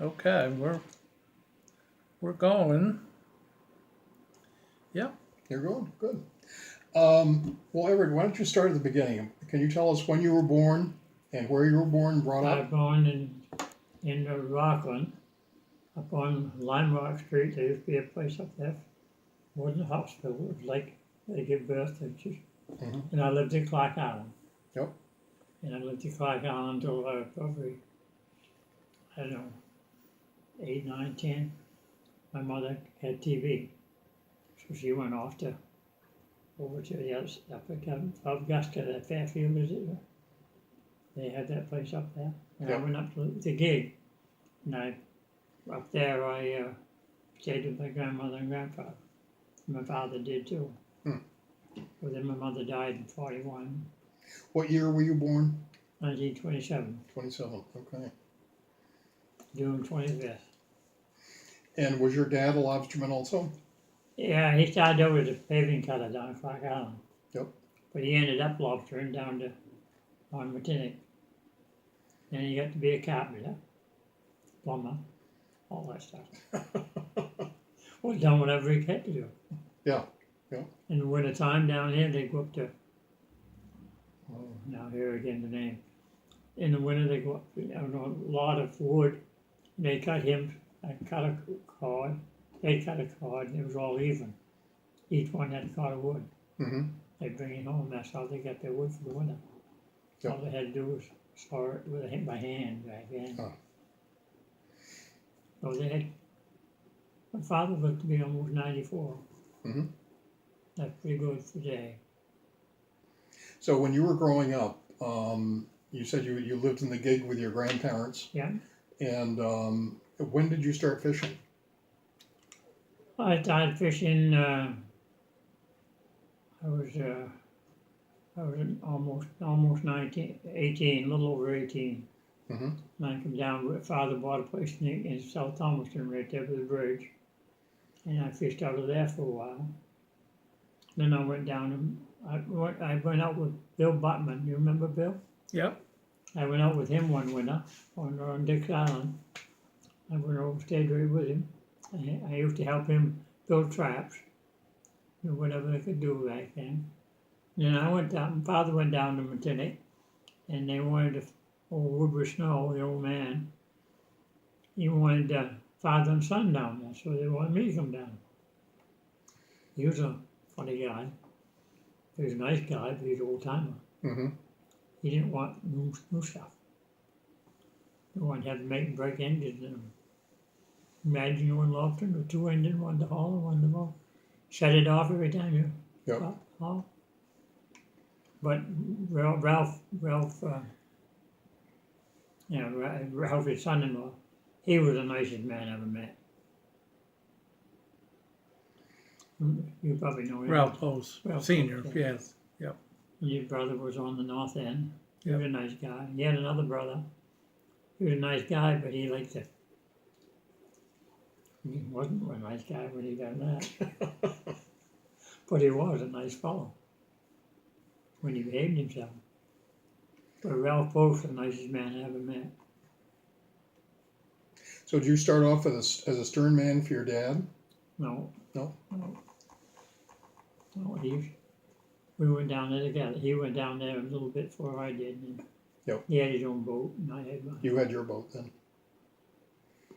Okay, we're going. Yep. You're going good. Well, Everett, why don't you start at the beginning? Can you tell us when you were born and where you were born, brought I up? was born in Rockland, up on Lime Rock Street. There used to be a place up there. It wasn't a hospital. It was like they give birth to just. Mhm. And I lived in Clark Island. Yep. And I lived in Clark Island until I was probably, I don't know, 8, 9, 10. My mother had TV, so she went off to over to the other up at Augusta, that Fairfield, is it? They had that place up there, and I Yep. went up to the gig, and up there I stayed with my grandmother and grandfather. My father did too. Hmm. But then my mother died in 41, What year were you born? 1927, 27. Okay. June 25th. And was your dad a lobsterman also? Yeah, he started over as a paving cutter down in Clark Island. Yep. But he ended up lobstering down to on Matinic. Then he got to be a carpenter, plumber, all that stuff. Well, done whatever he had to do. Yeah. In the winter time down here, they go up to, now here again the name. In the winter, they go up, a lot of wood. They cut a cord. They cut a cord, and it was all even. Each one had a cord of wood. Mm-hmm. They bring it home. That's how they got their wood for the winter. Yep. All they had to do was saw it by hand back then. Oh. So they had. My father lived to be almost 94. Mm-hmm. That's pretty good for today. So when you were growing up, you said you lived in the gig with your grandparents. Yeah. And when did you start fishing? I started fishing. I was almost 19, 18, a little over 18. Mm-hmm. And I come down. Father bought a place in South Thomaston, right there by the bridge, and I fished out of there for a while. Then I went down and I went out with Bill Buttman. You remember Bill? Yep. I went out with him one winter on Dix Island. I went over, stayed right with him. I used to help him build traps, whatever they could do back then. Then I went down, Father went down to Matinic, and they wanted old Woodward Snow, the old man, he wanted father and son down there, so they wanted me to come down. He was a funny guy. He was a nice guy, but he was an old timer. Mm-hmm. He didn't want new stuff. He wanted to have to make and break engines in them. Imagine you in Lofton with 2 engines, one to haul and one to mow. Shut it off every time you Yep. haul. But Ralph, Ralph, his son-in-law, he was the nicest man I ever met. You probably know him. Ralph Post, Ralph Senior. Post, yeah. Yes. Yep. His brother was on the north end. He Yep. was a nice guy. He had another brother. He was a nice guy, but he liked to. He wasn't a nice guy when he got that. But he was a nice fellow when he behaved himself. But Ralph Post was the nicest man I ever met. So did you start off as a stern man for your dad? No. No? No, we went down there together. He went down there a little bit before I did. And Yep. He had his own boat, and I had mine. You had your boat then.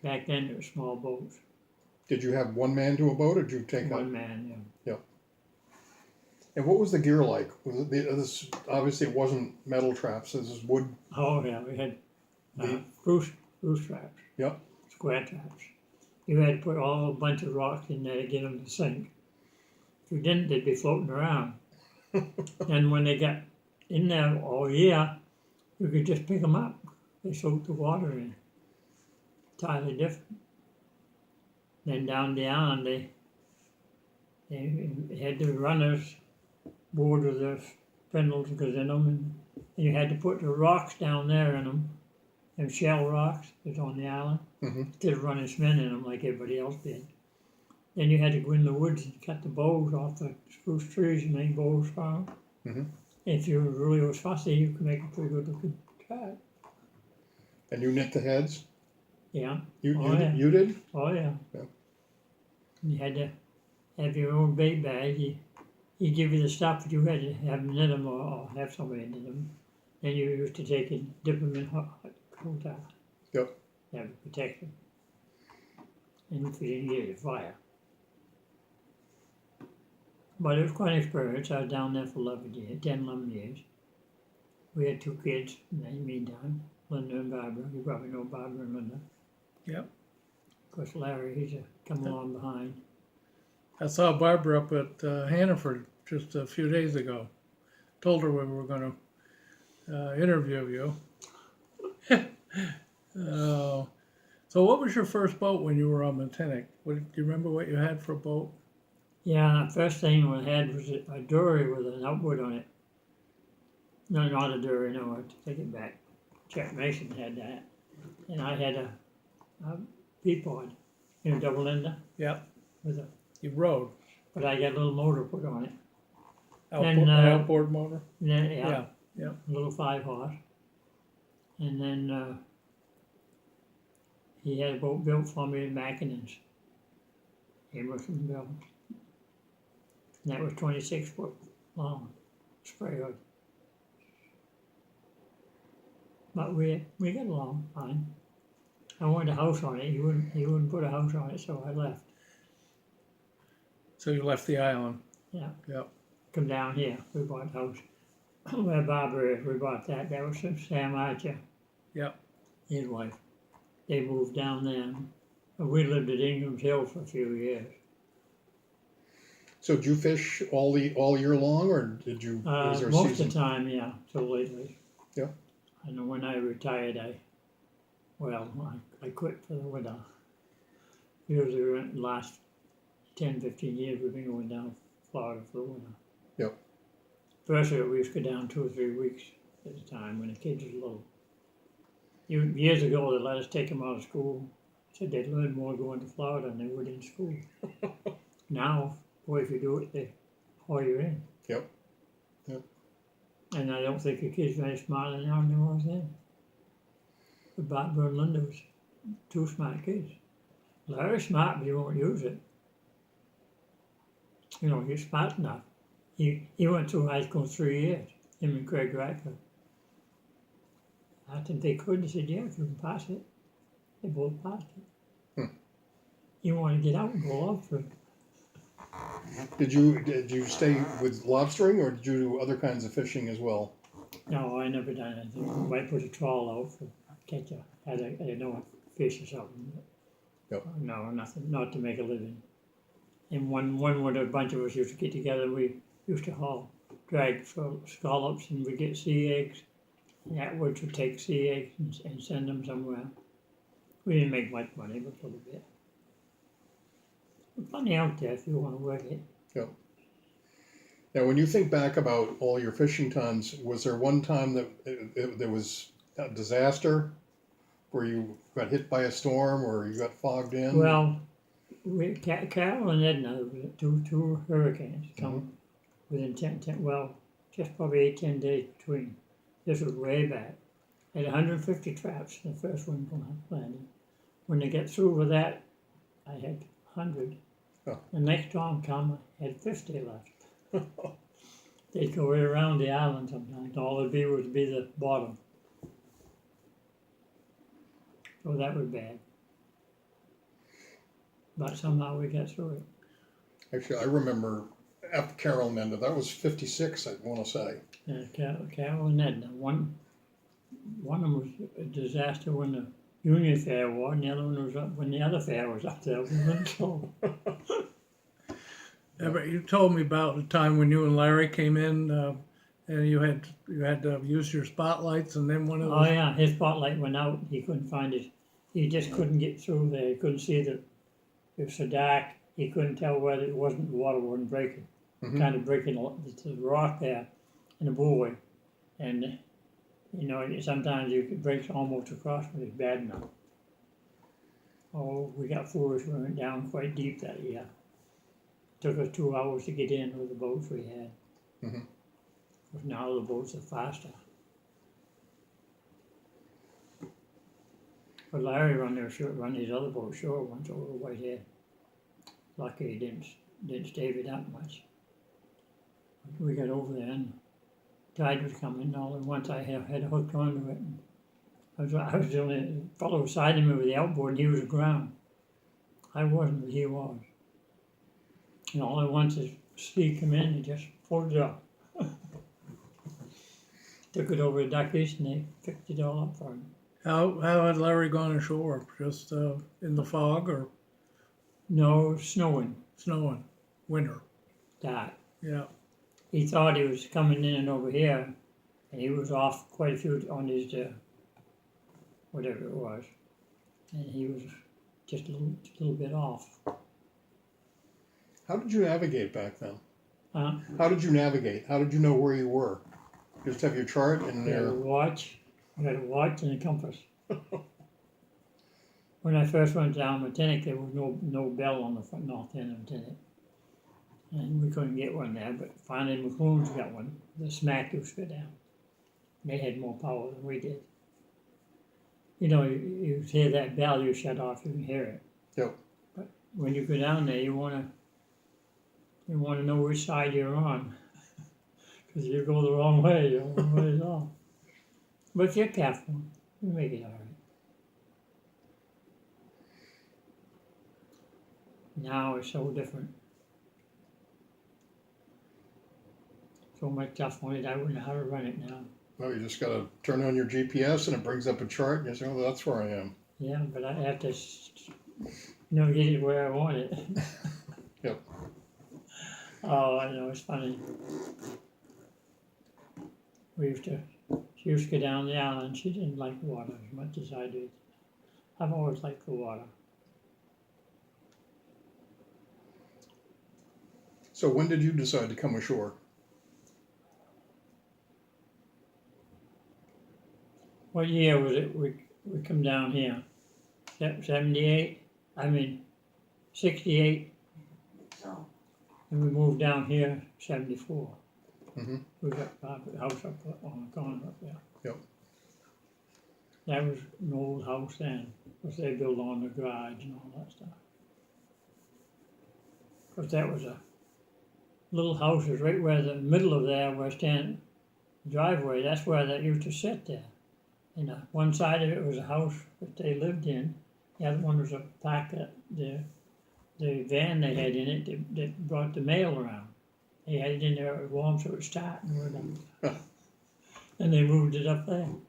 Back then, there were small boats. Did you have one man to a boat, or did you take One man, yeah. And what was the gear like? Was it this obviously it wasn't metal traps. This is wood. Oh yeah, we had The- spruce traps. Yep. Square traps. You had to put all a bunch of rocks in there to get them to sink. If you didn't, they'd be floating around. And when they got in there all year, you could just pick them up. They soaked the water in. Entirely different. Then down the island, they had the runners board with the spindles because in them, and you had to put the rocks down there in them, and shell rocks that's on the island, Mm-hmm. instead of running cement in them like everybody else did. Then you had to go in the woods and cut the boughs off the spruce trees and make boughs for them. Mm-hmm. If you really was fussy, you could make a pretty good looking trap. And you knit the heads. Yeah, You, Oh, you, yeah. you did? oh yeah. Yeah. You had to have your own bait bag. He give you the stuff, but you had to have them knit them or have somebody knit them. Then you used to take and dip them in hot coal tar. Yep. That would protect them. And if you didn't get a fire. But it was quite an experience. I was down there for 11 years, 10, 11 years. We had 2 kids in the meantime, Linda and Barbara. You probably know Barbara and Linda. Yep. Of course, Larry, he's come along behind. I saw Barbara up at Hannaford just a few days ago. Told her we were going to interview you. So what was your first boat when you were on Mechanic? Do you remember what you had for a boat? Yeah, the first thing we had was a dory with an outboard on it. No, not a dory, no, I take it back. Jack Mason had that. And I had a peapod, double ender Yep. with a, You rode. but I got a little motor put on it. An outboard motor? And then, Yeah. a little 5 horse. And then he had a boat built for me in Mackinnon's. Emerson built. And that was 26 foot long, spray hood. But we got along fine. I wanted a house on it. He wouldn't put a house on it, so I left. So you left the island? Yeah. Yep. Come down here. We bought a house where Barbara is. We bought that. That was Sam Archer. Yep. His wife. They moved down there. And we lived at Ingram's Hill for a few years. So did you fish all year long, or did you? Was there a Most season? of the time, yeah, till lately. Yeah. I know when I retired, I quit for the winter. Usually the last 10, 15 years we've been going down to Florida for the winter. Yep. First we used to go down 2 or 3 weeks at a time when the kids were little. Years ago they let us take them out of school. Said they'd learn more going to Florida than they would in school. Now, boy, if you do it, they haul you in. Yep. Yep. And I don't think the kids are any smarter now than they was then. But Barbara and Linda was 2 smart kids. Larry's smart, but he won't use it. He's smart enough. He went through high school 3 years, him and Craig Racker. I think they could. They said, yeah, if you can pass it. They both passed it. He wanted to get out and go lobstering. Did you stay with lobstering, or did you do other kinds of fishing as well? No, I never done anything. I might put a trawl out for catch I didn't know a fish or something. Yep. No, nothing. Not to make a living. And one winter, a bunch of us used to get together. We used to drag for scallops, and we'd get sea eggs. And Atwoods would take sea eggs and send them somewhere. We didn't make much money, but a little bit. There's plenty out there if you want to work it. Yep. Now, when you think back about all your fishing tons, was there one time that there was a disaster where you got hit by a storm or you got fogged in? Well, Carol and Edna, two hurricanes come within 10, just probably 8, 10 days between. This was way back. I had 150 traps in the first one landed. When they get through with that, I had 100. Oh. The next storm come, I had 50 left. They'd go right around the island sometimes. All it'd be would be the bottom. So that was bad. But somehow we got through it. Actually, I remember after Carol and Edna, that was 56, I want to say. Yeah, Carol and Edna. One of them was a disaster when the Union Fair was, and the other one was up when the other fair was up there. So, Everett, you told me about the time when you and Larry came in, and you had to use your spotlights, and then one of oh those. yeah, his spotlight went out. He couldn't find it. He just couldn't get through there. He couldn't see it was so dark. He couldn't tell whether the water wasn't breaking. Kind of breaking the rock there in the buoy, and sometimes it breaks almost across when it's bad enough. Oh, we got foolish. We went down quite deep that year. Took us 2 hours to get in with the boats we had. Because now the boats are faster. But Larry run his other boat shore once over Whitehead. Lucky he didn't stay with that much. We got over there and tide was coming, all at once I had hooked onto it. And I was the only fellow beside him with the outboard, and he was aground. I wasn't, but he was. And all at once his speed come in and just pulled it up. Took it over to Ducky's and they fixed it all up for him. How had Larry gone ashore? Just in the fog or No, snowing, snowing? Winter. that. Yeah. He thought he was coming in and over here, and he was off quite a few on his, whatever it was. And he was just a little bit off. How did you navigate back then? Huh? How did you navigate? How did you know where you were? Just have your chart and You had a your. watch, and a compass. When I first went down Mechanic, there was no bell on the front north end of Mechanic. And we couldn't get one there, but finally McClune's got one. The smack used to go down. They had more power than we did. You know, you hear that bell, you shut off, you can hear it. Yep. But when you go down there, you wanna know which side you're on. Because if you go the wrong way, you're the wrong way off. But if you're careful, you make it all right. Now it's so different. So much stuff on it, I wouldn't know how to run it now. Well, you just gotta turn on your GPS and it brings up a chart and you say, oh, that's where I am. Yeah, but I have to, get it where I want it. Yep. Oh, I know, it's funny. She used to go down the island. She didn't like water as much as I did. I've always liked the water. So when did you decide to come ashore? What year was it we come down here? 78? 68, So, and we moved down here 74. Mm-hmm. We got a house up on the corner up there. Yep. That was an old house then, because they built on the garage and all that stuff. Because that was a little house, was right where the middle of there was stand driveway, that's where that used to sit there. And one side of it was a house that they lived in, the other one was a park that the van they had in it that brought the mail around. They had it in there, it was warm, so it would start and we're done. And they moved it up there. And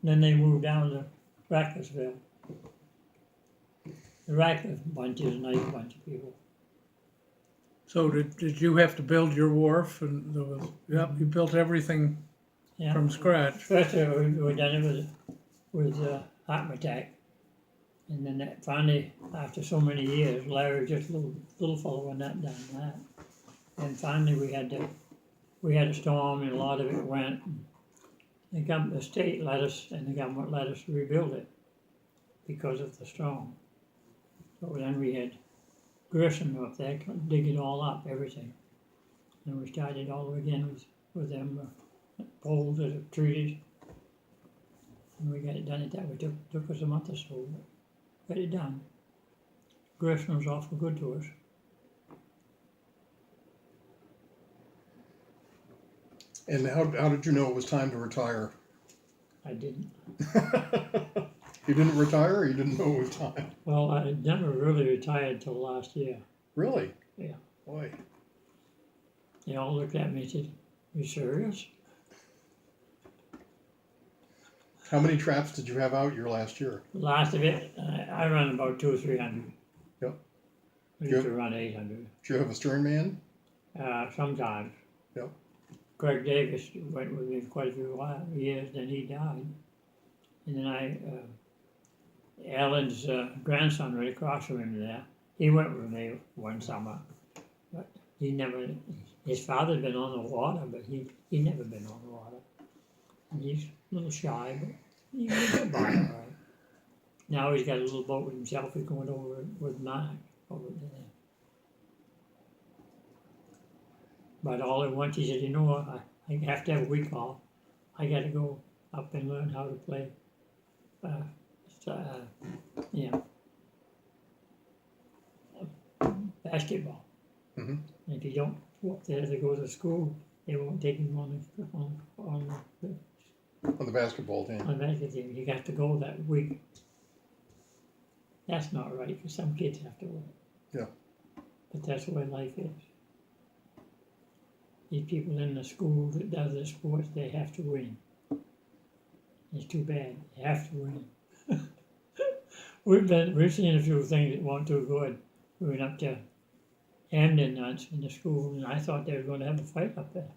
then they moved down to Rackersville. The Rackers bunch is a nice bunch of people. So did you have to build your wharf? And there was, yep, you built everything Yeah. from scratch. First we done it with heart attack. And then that finally, after so many years, Larry was just a little fellow when that done that. And finally we had a storm and a lot of it went. The state let us, and the government let us rebuild it because of the storm. So then we had Grissom up there, dig it all up, everything. And we started all over again with them poles that are treated. And we got it done at that. It took us a month or so, but got it done. Grissom was awful good to us. And how did you know it was time to retire? I didn't. You didn't retire or you didn't know it was time? Well, I never really retired till last year. Really? Yeah. Boy. They all looked at me and said, "You serious?" How many traps did you have out your last year? The last of it, I run about 200 or 300. Yep. We used to run 800. Did you have a stern man? Sometimes. Yep. Greg Davis went with me for quite a few years, then he died. And then Alan's grandson right across from him there, he went with me one summer. But his father'd been on the water, but he never been on the water. And he's a little shy, but he got by all right. Now he's got a little boat with himself, he's going over with Mark over there. But all at once he said, I have to have a week off. I got to go up and learn how to play yeah, basketball. Mhm. And if you don't go up there to go to school, they won't take him on On the basketball team. the basketball team. You got to go that week. That's not right, because some kids have to work. Yeah. But that's the way life is. These people in the school that does the sports, they have to win. It's too bad. They have to win. We've seen a few things that weren't too good. We went up to Hamden once in the school, and I thought they were going to have a fight up there.